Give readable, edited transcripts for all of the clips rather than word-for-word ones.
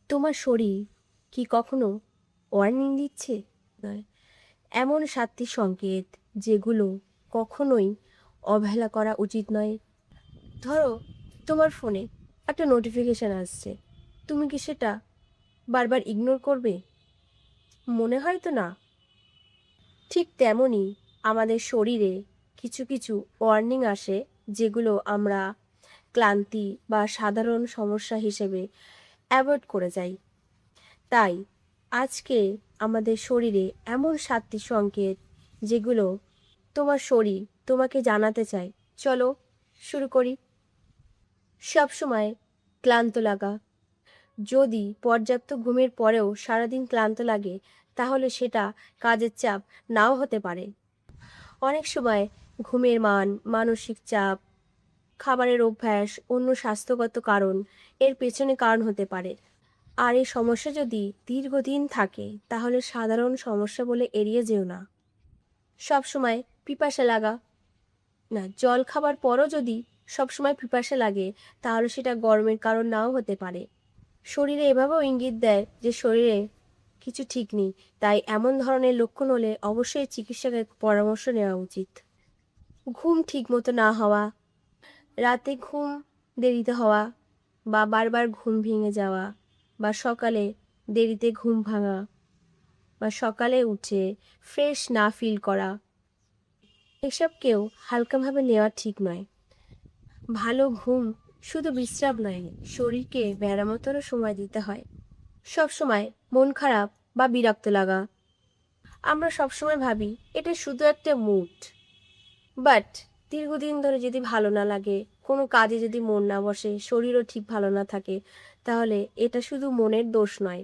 তোমার শরীর কি কখনো ওয়ার্নিং দিচ্ছে? নয়, এমন ৭টি সংকেত যেগুলো কখনোই অবহেলা করা উচিত নয়। ধরো, তোমার ফোনে একটা নোটিফিকেশন আসছে, তুমি কি সেটা বারবার ইগনোর করবে? মনে হয় তো না। ঠিক তেমনই আমাদের শরীরে কিছু কিছু ওয়ার্নিং আসে, যেগুলো আমরা ক্লান্তি বা সাধারণ সমস্যা হিসেবে অ্যাভয়েড করে যাই। তাই আজকে আমাদের শরীরে এমন ৭টি সংকেত যেগুলো তোমার শরীর তোমাকে জানাতে চায়। চলো শুরু করি। সবসময় ক্লান্ত লাগা। যদি পর্যাপ্ত ঘুমের পরেও সারাদিন ক্লান্ত লাগে, তাহলে সেটা কাজের চাপ নাও হতে পারে। অনেক সময় ঘুমের মান, মানসিক চাপ, খাবারের অভ্যাস, অন্য স্বাস্থ্যগত কারণ এর পেছনে কারণ হতে পারে। আর এই সমস্যা যদি দীর্ঘদিন থাকে, তাহলে সাধারণ সমস্যা বলে এড়িয়ে যেও না। সবসময় পিপাসা লাগা। না, জল খাবার পরও যদি সবসময় পিপাসা লাগে, তাহলে সেটা গরমের কারণ নাও হতে পারে। শরীরে এভাবেও ইঙ্গিত দেয় যে শরীরে কিছু ঠিক নেই। তাই এমন ধরনের লক্ষণ হলে অবশ্যই চিকিৎসকের পরামর্শ নেওয়া উচিত। ঘুম ঠিক মতো না হওয়া, রাতে ঘুম দেরিতে হওয়া, বা বারবার ঘুম ভেঙে যাওয়া, বা সকালে দেরিতে ঘুম ভাঙা, বা সকালে উঠে ফ্রেশ না ফিল করা, এসবকেও হালকাভাবে নেওয়া ঠিক নয়। ভালো ঘুম শুধু বিশ্রাম নয়, শরীরকে মেরামতেরও সময় দিতে হয়। সবসময় মন খারাপ বা বিরক্ত লাগা। আমরা সবসময় ভাবি এটা শুধু একটা মুড, বাট দীর্ঘদিন ধরে যদি ভালো না লাগে, কোনো কাজে যদি মন না বসে, শরীরও ঠিক ভালো না থাকে, তাহলে এটা শুধু মনের দোষ নয়।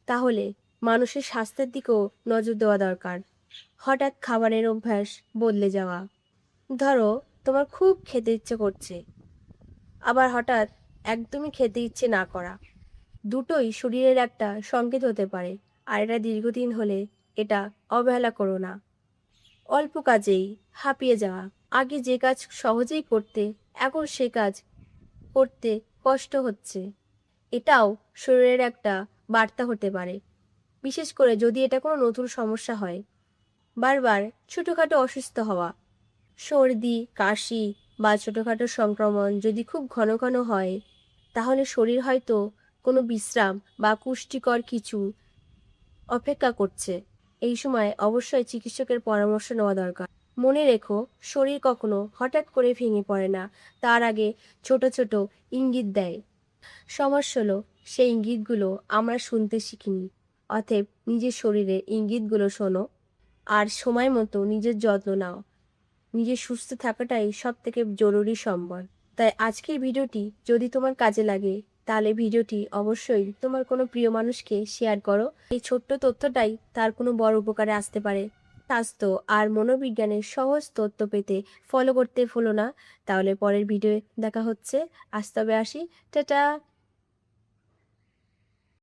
তাহলে মানুষের স্বাস্থ্যের দিকেও নজর দেওয়া দরকার। হঠাৎ খাবারের অভ্যাস বদলে যাওয়া। ধরো, তোমার খুব খেতে ইচ্ছে করছে, আবার হঠাৎ একদমই খেতে ইচ্ছে না করা। দুটোই শরীরের একটা সংকেত হতে পারে। আর এটা দীর্ঘদিন হলে এটা অবহেলা করো না। অল্প কাজেই হাঁপিয়ে যাওয়া। আগে যে কাজ সহজেই করতে, এখন সে কাজ করতে কষ্ট হচ্ছে। এটাও শরীরের একটা বার্তা হতে পারে, বিশেষ করে যদি এটা কোনো নতুন সমস্যা হয়। বারবার ছোটোখাটো অসুস্থ হওয়া, সর্দি, কাশি বা ছোটোখাটো সংক্রমণ যদি খুব ঘন ঘন হয়, তাহলে শরীর হয়তো কোনো বিশ্রাম বা পুষ্টিকর কিছু অপেক্ষা করছে। এই সময় অবশ্যই চিকিৎসকের পরামর্শ নেওয়া দরকার। মনে রেখো, শরীর কখনো হঠাৎ করে ভেঙে পড়ে না, তার আগে ছোট ছোট ইঙ্গিত দেয়। সমস্যা হলো, সেই ইঙ্গিতগুলো আমরা শুনতে শিখিনি। অতএব নিজের শরীরের ইঙ্গিতগুলো শোনো, আর সময় মতো নিজের যত্ন নাও। নিজের সুস্থ থাকাটাই সব থেকে জরুরি সম্বল। তাই আজকের ভিডিওটি যদি তোমার কাজে লাগে, তাহলে ভিডিওটি অবশ্যই তোমার কোনো প্রিয় মানুষকে শেয়ার করো। এই ছোট্ট তথ্যটাই তার কোনো বড় উপকারে আসতে পারে। স্বাস্থ্য আর মনোবিজ্ঞানের সহজ তথ্য পেতে ফলো করতে ভুলো না। তাহলে পরের ভিডিও দেখা হচ্ছে। আজ তবে আসি, টাটা।